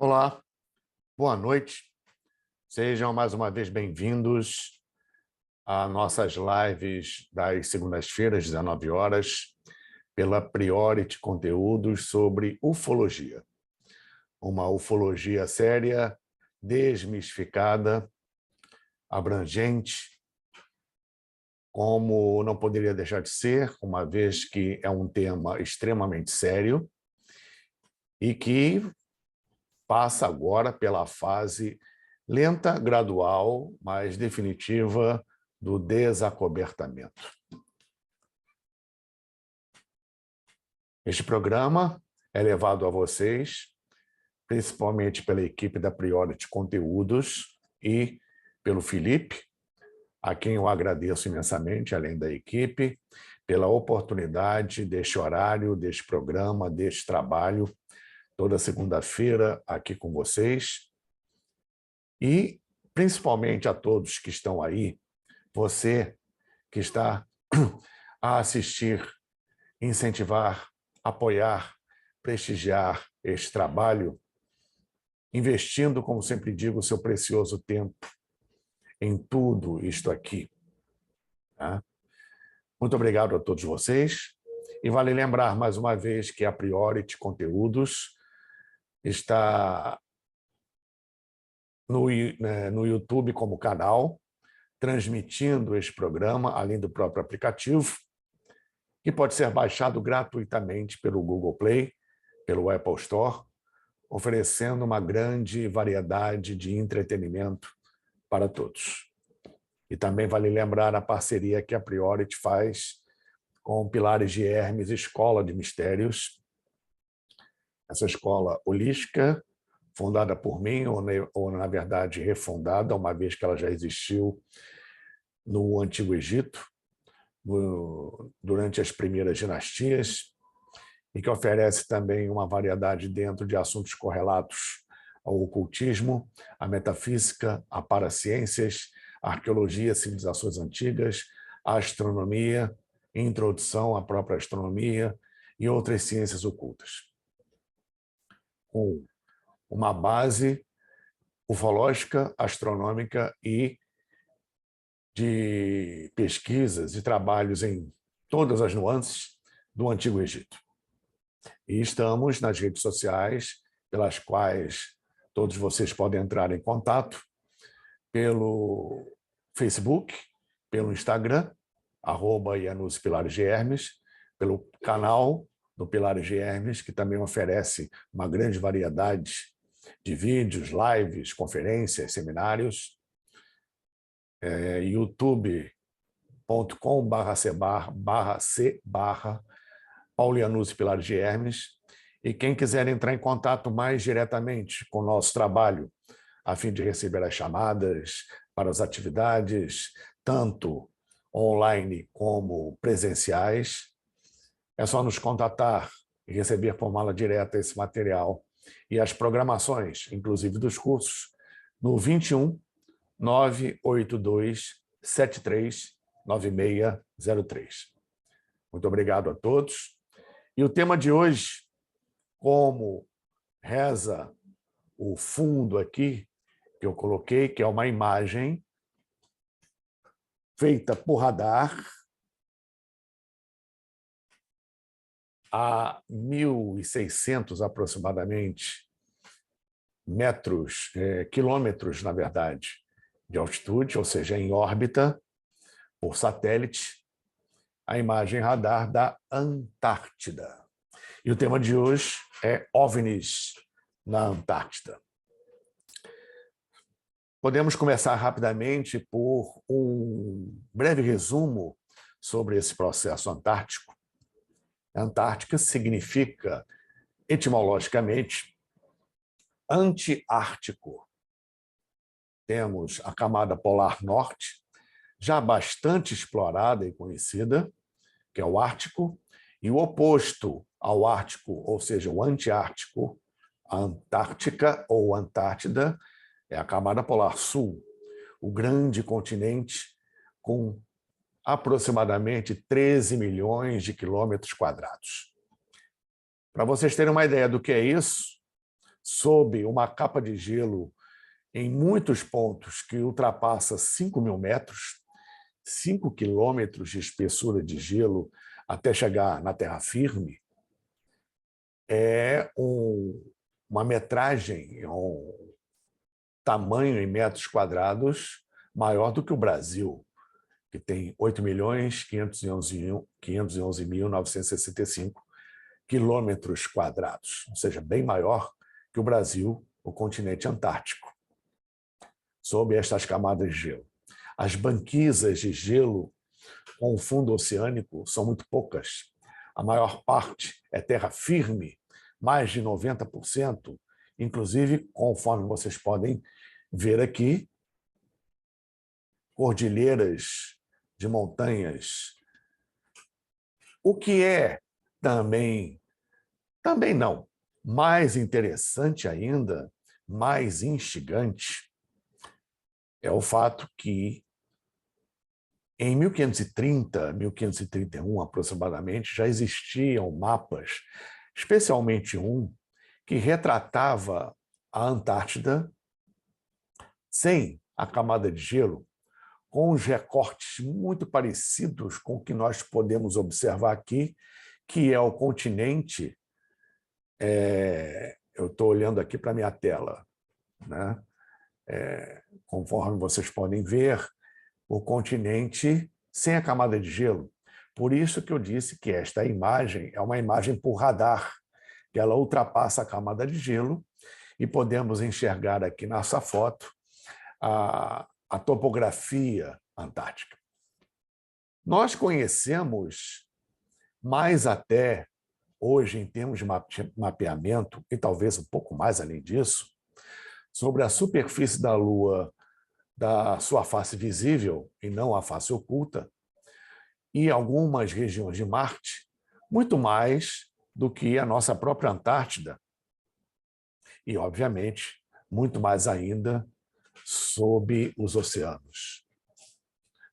Olá, boa noite. Sejam mais uma vez bem-vindos a nossas lives das segundas-feiras, 19 horas, pela Priority Conteúdos sobre ufologia. Uma ufologia séria, desmistificada, abrangente, como não poderia deixar de ser, uma vez que é um tema extremamente sério e que passa agora pela fase lenta, gradual, mas definitiva do desacobertamento. Este programa é levado a vocês, principalmente pela equipe da Priority Conteúdos e pelo Felipe, a quem eu agradeço imensamente, além da equipe, pela oportunidade deste horário, deste programa, deste trabalho, toda segunda-feira aqui com vocês. E, principalmente a todos que estão aí, você que está a assistir, incentivar, apoiar, prestigiar este trabalho, investindo, como sempre digo, o seu precioso tempo em tudo isto aqui. Tá? Muito obrigado a todos vocês. E vale lembrar, mais uma vez, que a Priority está no YouTube como canal, transmitindo este programa, além do próprio aplicativo, que pode ser baixado gratuitamente pelo Google Play, pelo Apple Store, oferecendo uma grande variedade de entretenimento para todos. E também vale lembrar a parceria que a Priority faz com Pilares de Hermes Escola de Mistérios, essa escola holística, fundada por mim, ou na verdade refundada, uma vez que ela já existiu no Antigo Egito, durante as primeiras dinastias, e que oferece também uma variedade dentro de assuntos correlatos ao ocultismo, à metafísica, a paraciências, a arqueologia, civilizações antigas, a astronomia, introdução à própria astronomia e outras ciências ocultas. Com uma base ufológica, astronômica e de pesquisas e trabalhos em todas as nuances do Antigo Egito. E estamos nas redes sociais, pelas quais todos vocês podem entrar em contato, pelo Facebook, pelo Instagram, @IanusPilaresDeHermes, pelo canal do Pilares de Hermes, que também oferece uma grande variedade de vídeos, lives, conferências, seminários, youtube.com/c/Paulo Pilares de Hermes. E quem quiser entrar em contato mais diretamente com o nosso trabalho, a fim de receber as chamadas para as atividades, tanto online como presenciais, é só nos contatar e receber por mala direta esse material e as programações, inclusive dos cursos, no 21 982 73 9603. Muito obrigado a todos. E o tema de hoje, como reza o fundo aqui, que eu coloquei, que é uma imagem feita por radar a 1.600 aproximadamente quilômetros, na verdade, de altitude, ou seja, em órbita, por satélite, a imagem radar da Antártida. E o tema de hoje é OVNIs na Antártida. Podemos começar rapidamente por um breve resumo sobre esse processo antártico. Antártica significa, etimologicamente, anti-ártico. Temos a camada polar norte, já bastante explorada e conhecida, que é o Ártico, e o oposto ao Ártico, ou seja, o anti-ártico, a Antártica ou Antártida, é a camada polar sul, o grande continente com aproximadamente 13 milhões de quilômetros quadrados. Para vocês terem uma ideia do que é isso, sob uma capa de gelo em muitos pontos que ultrapassa 5.000 metros, 5 quilômetros de espessura de gelo até chegar na terra firme, é uma metragem, um tamanho em metros quadrados maior do que o Brasil, que tem 8.511.965 quilômetros quadrados, ou seja, bem maior que o Brasil, o continente antártico, sob estas camadas de gelo. As banquisas de gelo com o fundo oceânico são muito poucas. A maior parte é terra firme, mais de 90%, inclusive, conforme vocês podem ver aqui, cordilheiras de montanhas. O que é também não, mais interessante ainda, mais instigante, é o fato que em 1530, 1531 aproximadamente, já existiam mapas, especialmente um que retratava a Antártida sem a camada de gelo, com os recortes muito parecidos com o que nós podemos observar aqui, que é o continente. Eu estou olhando aqui para a minha tela, né? Conforme vocês podem ver, o continente sem a camada de gelo. Por isso que eu disse que esta imagem é uma imagem por radar, que ela ultrapassa a camada de gelo e podemos enxergar aqui nessa foto a topografia antártica. Nós conhecemos mais até hoje, em termos de mapeamento, e talvez um pouco mais além disso, sobre a superfície da Lua, da sua face visível e não a face oculta, e algumas regiões de Marte, muito mais do que a nossa própria Antártida. E, obviamente, muito mais ainda sob os oceanos.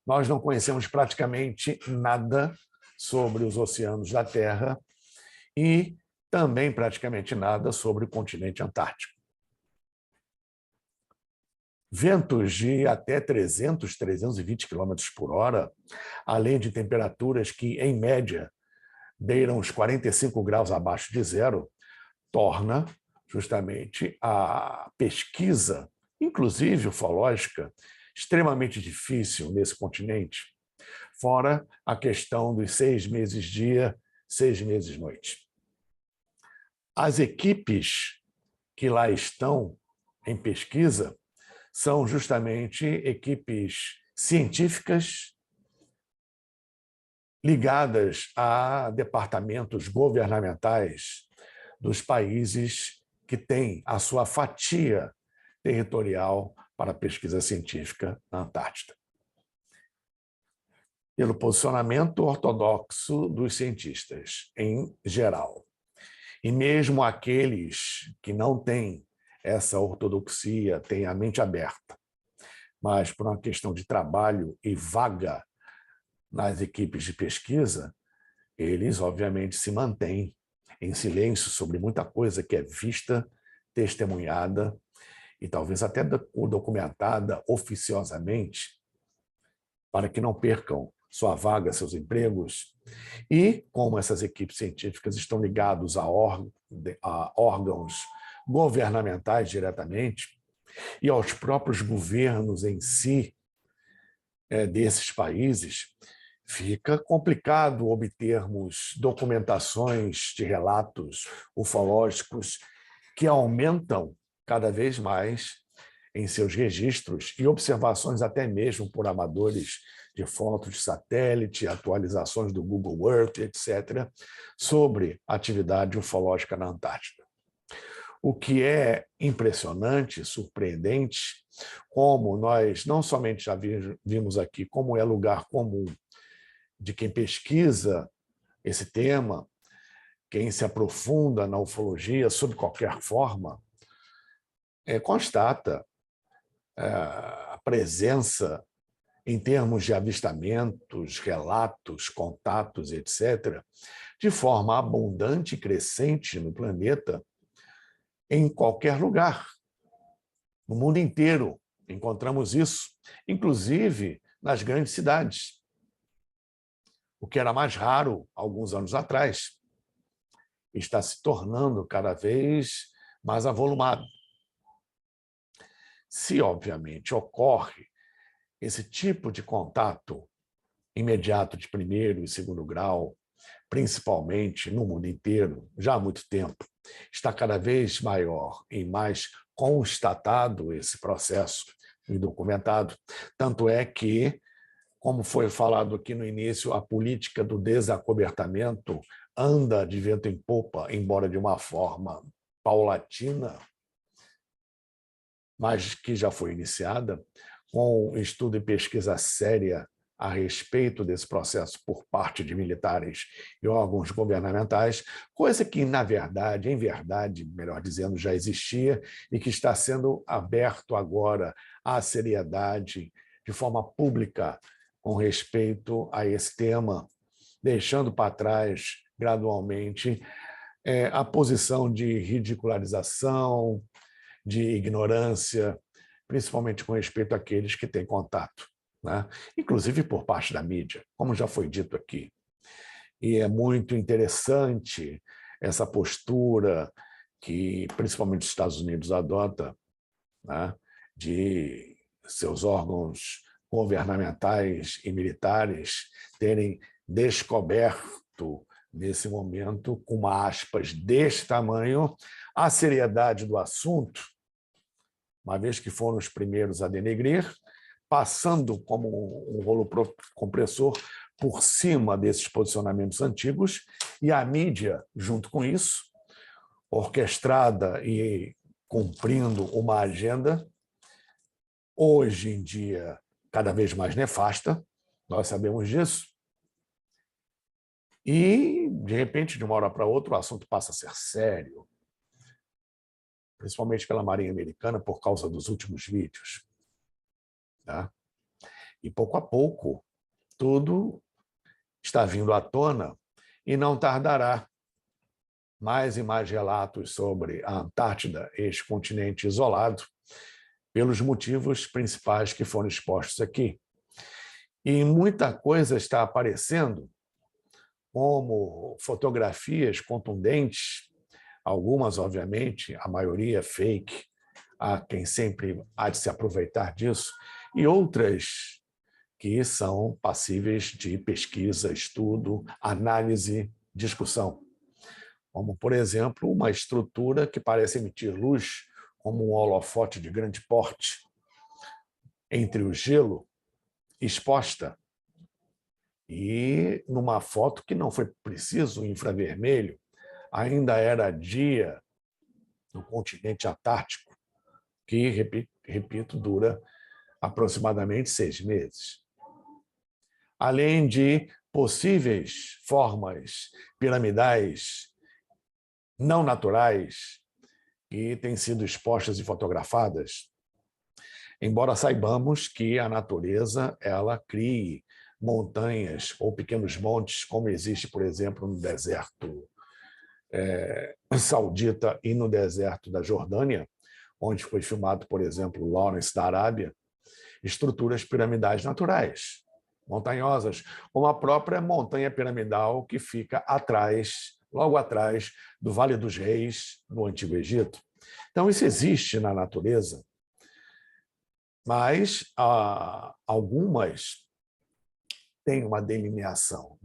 Nós não conhecemos praticamente nada sobre os oceanos da Terra e também praticamente nada sobre o continente antártico. Ventos de até 300, 320 km por hora, além de temperaturas que, em média, beiram os 45 graus abaixo de zero, torna justamente a pesquisa, inclusive ufológica, extremamente difícil nesse continente, fora a questão dos 6 meses dia, 6 meses noite. As equipes que lá estão em pesquisa são justamente equipes científicas ligadas a departamentos governamentais dos países que têm a sua fatia territorial para a pesquisa científica na Antártida. Pelo posicionamento ortodoxo dos cientistas, em geral. E mesmo aqueles que não têm essa ortodoxia, têm a mente aberta, mas por uma questão de trabalho e vaga nas equipes de pesquisa, eles, obviamente, se mantêm em silêncio sobre muita coisa que é vista, testemunhada e talvez até documentada oficiosamente, para que não percam sua vaga, seus empregos. E, como essas equipes científicas estão ligadas a órgãos governamentais diretamente e aos próprios governos em si desses países, fica complicado obtermos documentações de relatos ufológicos que aumentam cada vez mais em seus registros e observações até mesmo por amadores de fotos de satélite, atualizações do Google Earth, etc., sobre a atividade ufológica na Antártida. O que é impressionante, surpreendente, como nós não somente já vimos aqui, como é lugar comum de quem pesquisa esse tema, quem se aprofunda na ufologia, sob qualquer forma, constata a presença, em termos de avistamentos, relatos, contatos, etc., de forma abundante e crescente no planeta, em qualquer lugar, no mundo inteiro. Encontramos isso, inclusive nas grandes cidades, o que era mais raro alguns anos atrás. Está se tornando cada vez mais avolumado. Se, obviamente, ocorre esse tipo de contato imediato de primeiro e segundo grau, principalmente no mundo inteiro, já há muito tempo, está cada vez maior e mais constatado esse processo e documentado. Tanto é que, como foi falado aqui no início, a política do desacobertamento anda de vento em popa, embora de uma forma paulatina, mas que já foi iniciada, com estudo e pesquisa séria a respeito desse processo por parte de militares e órgãos governamentais, coisa que, na verdade, em verdade, melhor dizendo, já existia e que está sendo aberto agora à seriedade de forma pública com respeito a esse tema, deixando para trás, gradualmente, a posição de ridicularização, de ignorância, principalmente com respeito àqueles que têm contato, né? Inclusive por parte da mídia, como já foi dito aqui. E é muito interessante essa postura que, principalmente os Estados Unidos, adota, né, de seus órgãos governamentais e militares terem descoberto, nesse momento, com uma aspas desse tamanho, a seriedade do assunto, uma vez que foram os primeiros a denegrir, passando como um rolo compressor por cima desses posicionamentos antigos, e a mídia, junto com isso, orquestrada e cumprindo uma agenda, hoje em dia cada vez mais nefasta, nós sabemos disso, e, de repente, de uma hora para outra, o assunto passa a ser sério, principalmente pela Marinha Americana, por causa dos últimos vídeos. Tá? E, pouco a pouco, tudo está vindo à tona e não tardará mais e mais relatos sobre a Antártida, este continente isolado, pelos motivos principais que foram expostos aqui. E muita coisa está aparecendo, como fotografias contundentes, algumas, obviamente, a maioria fake, há quem sempre há de se aproveitar disso, e outras que são passíveis de pesquisa, estudo, análise, discussão. Como, por exemplo, uma estrutura que parece emitir luz como um holofote de grande porte entre o gelo, exposta, e numa foto que não foi preciso infravermelho, ainda era dia no continente antártico, que, repito, dura aproximadamente 6 meses. Além de possíveis formas piramidais não naturais que têm sido expostas e fotografadas, embora saibamos que a natureza ela crie montanhas ou pequenos montes, como existe, por exemplo, no deserto saudita e no deserto da Jordânia, onde foi filmado, por exemplo, Lawrence da Arábia, estruturas piramidais naturais, montanhosas, como a própria montanha piramidal que fica atrás, logo atrás do Vale dos Reis, no Antigo Egito. Então, isso existe na natureza, mas algumas têm uma delineação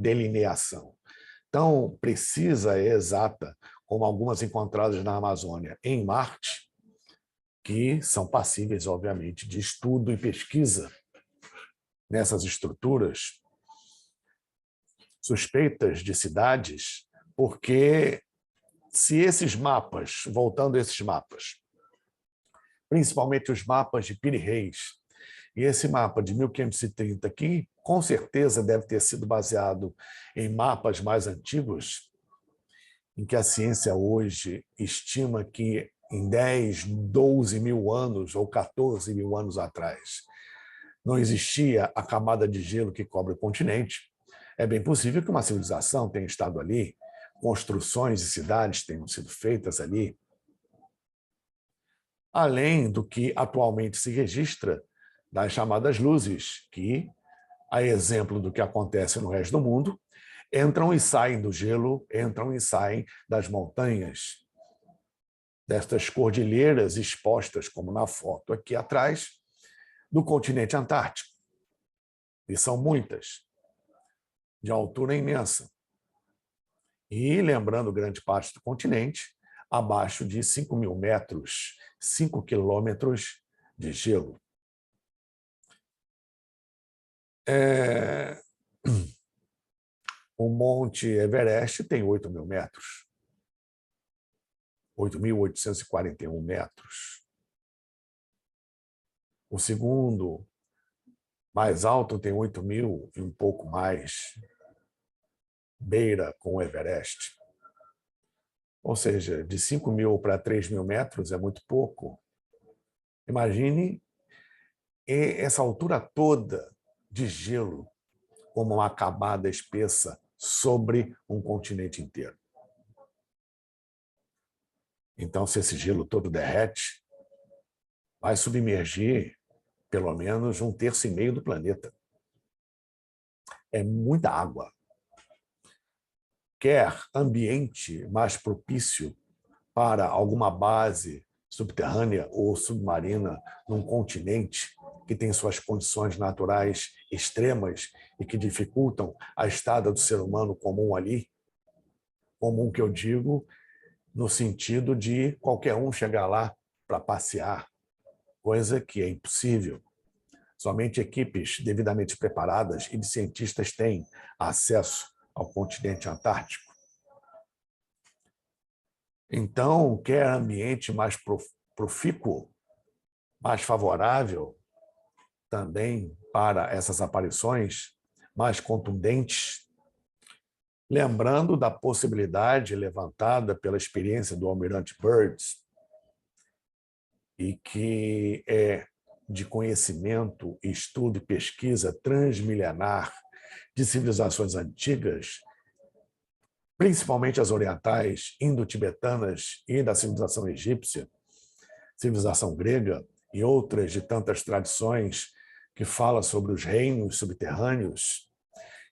tão precisa e exata como algumas encontradas na Amazônia, em Marte, que são passíveis, obviamente, de estudo e pesquisa nessas estruturas suspeitas de cidades, porque se esses mapas, voltando a esses mapas, principalmente os mapas de Piri Reis, e esse mapa de 1530 aqui, com certeza deve ter sido baseado em mapas mais antigos, em que a ciência hoje estima que em 10, 12 mil anos ou 14 mil anos atrás não existia a camada de gelo que cobre o continente, é bem possível que uma civilização tenha estado ali, construções e cidades tenham sido feitas ali, além do que atualmente se registra das chamadas luzes, que, a exemplo do que acontece no resto do mundo, entram e saem do gelo, entram e saem das montanhas, destas cordilheiras expostas, como na foto aqui atrás, do continente antártico. E são muitas, de altura imensa. E, lembrando grande parte do continente, abaixo de 5.000 metros, 5 quilômetros de gelo. O Monte Everest tem 8.000 metros, 8.841 metros. O segundo mais alto tem 8.000 e um pouco mais, beira com o Everest. Ou seja, de 5.000 para 3.000 metros é muito pouco. Imagine essa altura toda de gelo como uma camada espessa sobre um continente inteiro. Então, se esse gelo todo derrete, vai submergir pelo menos 1,5 do planeta. É muita água. Quer ambiente mais propício para alguma base subterrânea ou submarina num continente que tem suas condições naturais extremas e que dificultam a estada do ser humano comum ali? Comum que eu digo no sentido de qualquer um chegar lá para passear, coisa que é impossível. Somente equipes devidamente preparadas e de cientistas têm acesso ao continente antártico. Então, quer ambiente mais profícuo, mais favorável também para essas aparições, mais contundentes, lembrando da possibilidade levantada pela experiência do almirante Byrd, e que é de conhecimento, estudo e pesquisa transmilenar de civilizações antigas, principalmente as orientais, indo-tibetanas e da civilização egípcia, civilização grega e outras de tantas tradições que fala sobre os reinos subterrâneos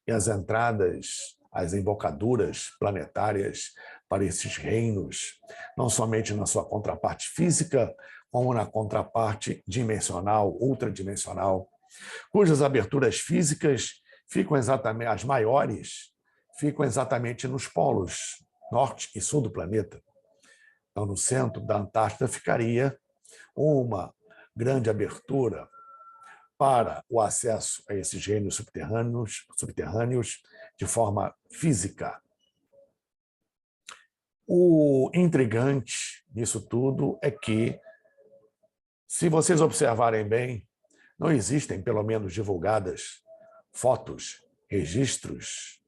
e as entradas, as embocaduras planetárias para esses reinos, não somente na sua contraparte física, como na contraparte dimensional, ultradimensional, cujas aberturas físicas ficam exatamente, as maiores, ficam exatamente nos polos norte e sul do planeta. Então, no centro da Antártida ficaria uma grande abertura para o acesso a esses reinos subterrâneos de forma física. O intrigante nisso tudo é que, se vocês observarem bem, não existem, pelo menos divulgadas, fotos, registros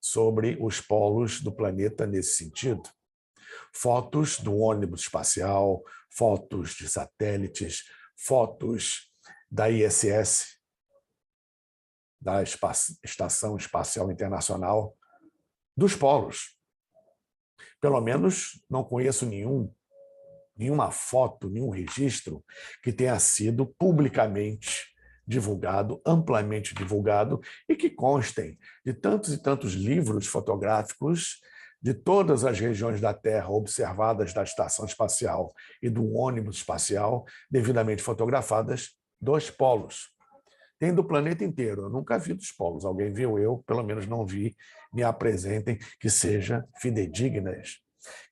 sobre os polos do planeta nesse sentido. Fotos do ônibus espacial, fotos de satélites, fotos da ISS, da Estação Espacial Internacional, dos polos. Pelo menos não conheço nenhuma foto, nenhum registro que tenha sido publicamente divulgado, amplamente divulgado, e que constem de tantos e tantos livros fotográficos de todas as regiões da Terra observadas da estação espacial e do ônibus espacial, devidamente fotografadas, dos polos. Tem do planeta inteiro, eu nunca vi dos polos. Alguém viu? Eu, pelo menos, não vi. Me apresentem que sejam fidedignas,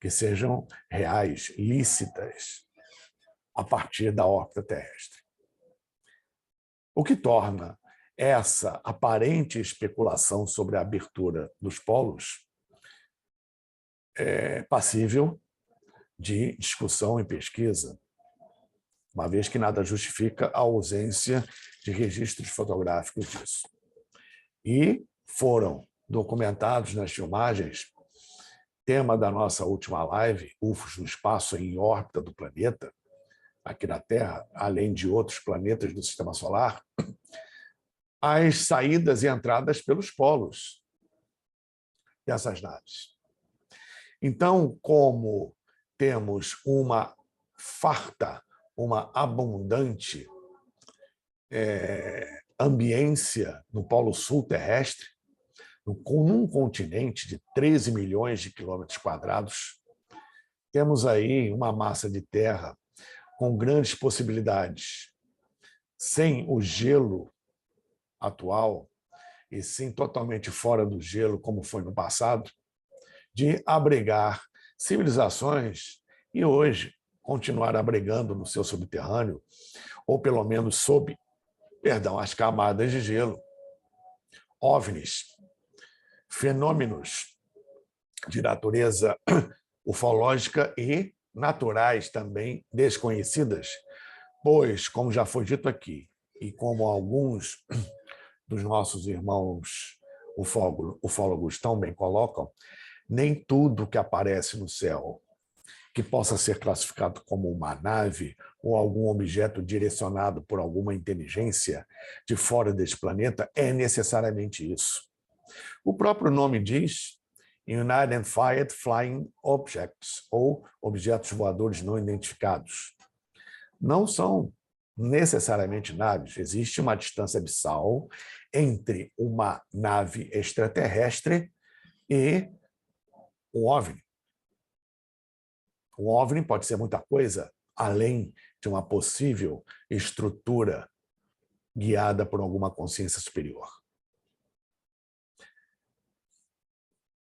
que sejam reais, lícitas, a partir da órbita terrestre. O que torna essa aparente especulação sobre a abertura dos polos passível de discussão e pesquisa, uma vez que nada justifica a ausência de registros fotográficos disso. E foram documentados nas filmagens, tema da nossa última live, UFOs no espaço em órbita do planeta, aqui na Terra, além de outros planetas do Sistema Solar, as saídas e entradas pelos polos dessas naves. Então, como temos uma farta, uma abundante ambiência no Polo Sul terrestre, num continente de 13 milhões de quilômetros quadrados. Temos aí uma massa de terra com grandes possibilidades, sem o gelo atual, e sim totalmente fora do gelo, como foi no passado, de abrigar civilizações e hoje continuar abrigando no seu subterrâneo, ou pelo menos sob, as camadas de gelo, OVNIs, fenômenos de natureza ufológica e naturais também desconhecidas, pois, como já foi dito aqui, e como alguns dos nossos irmãos ufólogos tão bem colocam, nem tudo que aparece no céu que possa ser classificado como uma nave ou algum objeto direcionado por alguma inteligência de fora desse planeta é necessariamente isso. O próprio nome diz Unidentified Flying Objects, ou objetos voadores não identificados. Não são necessariamente naves. Existe uma distância abissal entre uma nave extraterrestre e um OVNI. Um OVNI pode ser muita coisa além de uma possível estrutura guiada por alguma consciência superior.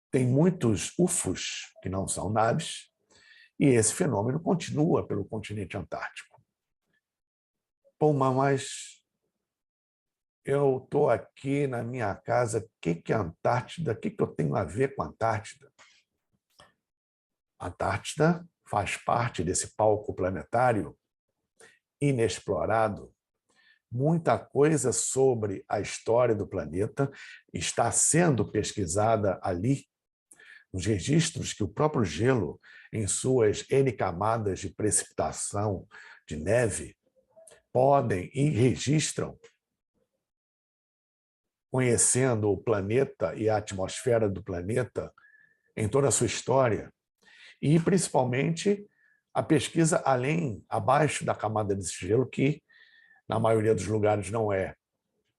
Tem muitos UFOs que não são naves, e esse fenômeno continua pelo continente antártico. Pô, mas eu estou aqui na minha casa, o que é Antártida? O que eu tenho a ver com a Antártida? A Antártida faz parte desse palco planetário inexplorado. Muita coisa sobre a história do planeta está sendo pesquisada ali, nos registros que o próprio gelo, em suas N camadas de precipitação, de neve, podem e registram, conhecendo o planeta e a atmosfera do planeta em toda a sua história, e principalmente a pesquisa abaixo da camada de gelo, que na maioria dos lugares não é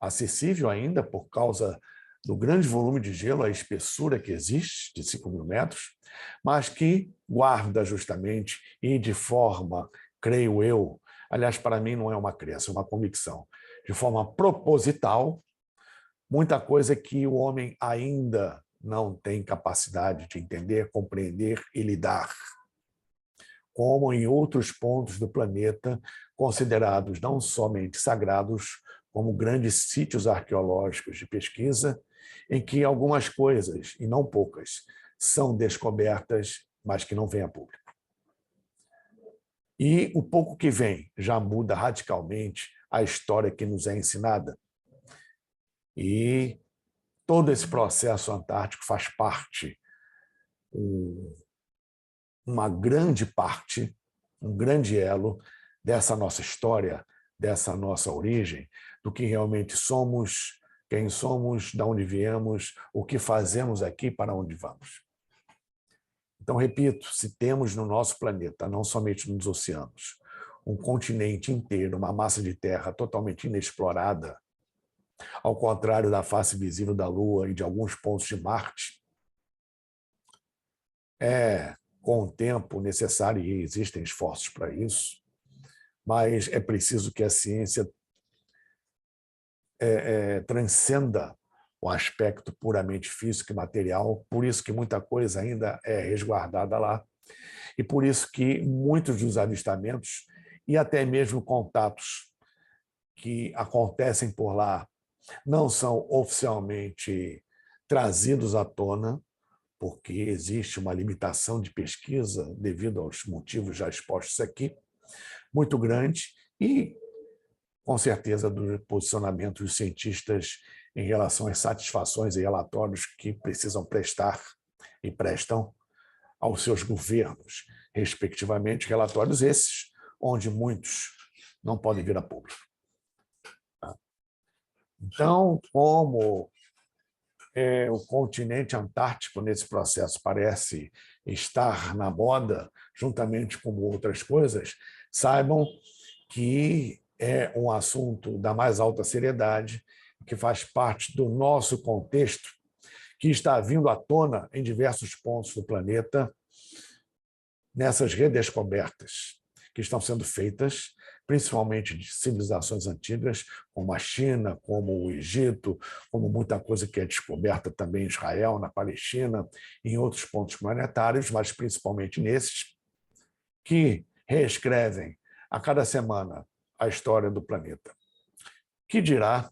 acessível ainda por causa do grande volume de gelo, a espessura que existe, de 5.000 metros, mas que guarda justamente e de forma, creio eu, aliás, para mim não é uma crença, é uma convicção, de forma proposital, muita coisa que o homem ainda não tem capacidade de entender, compreender e lidar, como em outros pontos do planeta, considerados não somente sagrados, como grandes sítios arqueológicos de pesquisa, em que algumas coisas, e não poucas, são descobertas, mas que não vêm a público. E o pouco que vem já muda radicalmente a história que nos é ensinada. E todo esse processo antártico faz parte, uma grande parte, um grande elo dessa nossa história, dessa nossa origem, do que realmente somos, quem somos, de onde viemos, o que fazemos aqui, para onde vamos. Então, repito, se temos no nosso planeta, não somente nos oceanos, um continente inteiro, uma massa de terra totalmente inexplorada, ao contrário da face visível da Lua e de alguns pontos de Marte, com o tempo necessário, e existem esforços para isso, mas é preciso que a ciência transcenda o aspecto puramente físico e material, por isso que muita coisa ainda é resguardada lá, e por isso que muitos dos avistamentos e até mesmo contatos que acontecem por lá não são oficialmente trazidos à tona, porque existe uma limitação de pesquisa devido aos motivos já expostos aqui, muito grande, e com certeza do posicionamento dos cientistas em relação às satisfações e relatórios que precisam prestar e prestam aos seus governos, respectivamente, relatórios esses, onde muitos não podem vir a público. Então, como o continente antártico, nesse processo, parece estar na moda, juntamente com outras coisas, saibam que é um assunto da mais alta seriedade, que faz parte do nosso contexto, que está vindo à tona em diversos pontos do planeta, nessas redescobertas que estão sendo feitas, principalmente de civilizações antigas, como a China, como o Egito, como muita coisa que é descoberta também em Israel, na Palestina, em outros pontos planetários, mas principalmente nesses, que reescrevem a cada semana a história do planeta. Que dirá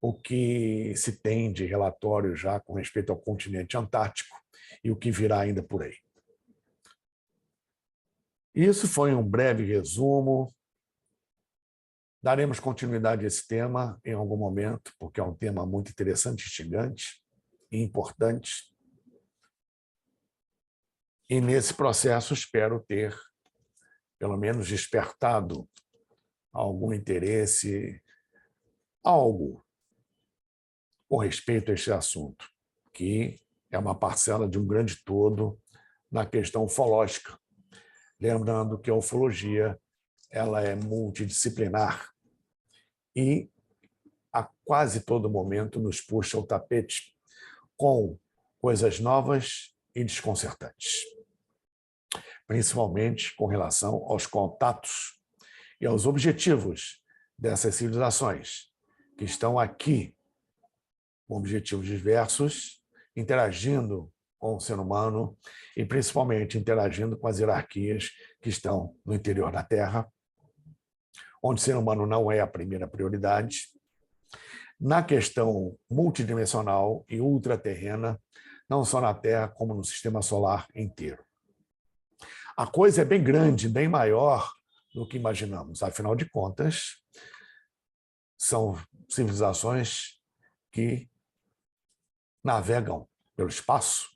o que se tem de relatório já com respeito ao continente antártico e o que virá ainda por aí. Isso foi um breve resumo. Daremos continuidade a esse tema em algum momento, porque é um tema muito interessante, instigante e importante. E nesse processo espero ter, pelo menos, despertado algum interesse, algo com respeito a este assunto, que é uma parcela de um grande todo na questão ufológica. Lembrando que a ufologia ela é multidisciplinar e a quase todo momento nos puxa o tapete com coisas novas e desconcertantes, principalmente com relação aos contatos e aos objetivos dessas civilizações que estão aqui com objetivos diversos, interagindo com o ser humano e principalmente interagindo com as hierarquias que estão no interior da Terra, onde o ser humano não é a primeira prioridade. Na questão multidimensional e ultraterrena, não só na Terra, como no sistema solar inteiro. A coisa é bem grande, bem maior do que imaginamos. Afinal de contas, são civilizações que navegam pelo espaço,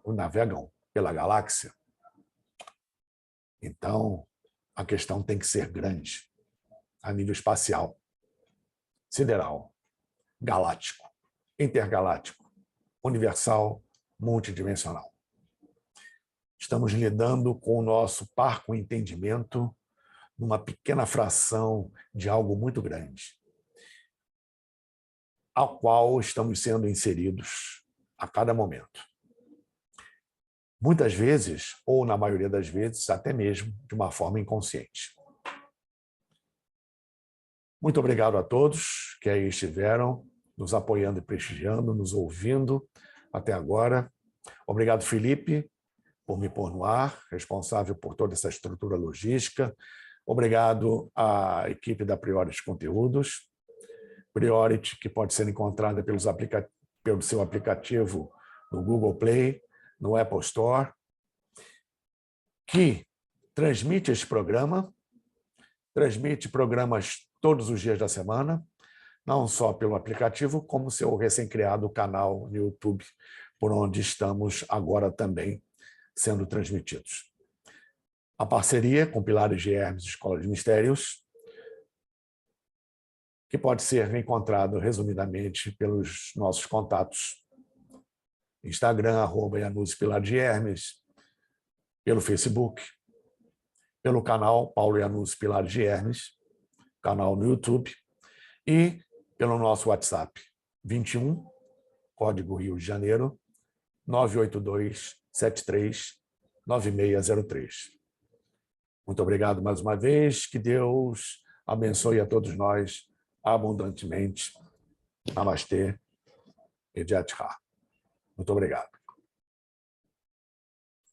navegam pela galáxia. Então, a questão tem que ser grande, a nível espacial, sideral, galáctico, intergaláctico, universal, multidimensional. Estamos lidando com o nosso parco entendimento numa pequena fração de algo muito grande, ao qual estamos sendo inseridos a cada momento. Muitas vezes, ou na maioria das vezes, até mesmo de uma forma inconsciente. Muito obrigado a todos que aí estiveram, nos apoiando e prestigiando, nos ouvindo até agora. Obrigado, Felipe, por me pôr no ar, responsável por toda essa estrutura logística. Obrigado à equipe da Priority Conteúdos. Priority, que pode ser encontrada pelo seu aplicativo no Google Play, no Apple Store, que transmite esse programa, transmite programas todos os dias da semana, não só pelo aplicativo, como seu recém-criado canal no YouTube, por onde estamos agora também sendo transmitidos. A parceria com Pilares de Hermes Escola de Mistérios, que pode ser encontrado resumidamente pelos nossos contatos. Instagram, @Ianuzzi_Pilares de Hermes, pelo Facebook, pelo canal Paulo Ianuzzi Pilares de Hermes, canal no YouTube, e pelo nosso WhatsApp, 21, código Rio de Janeiro, 982-73-9603. Muito obrigado mais uma vez, que Deus abençoe a todos nós abundantemente. Namastê e Jai Jai. Muito obrigado.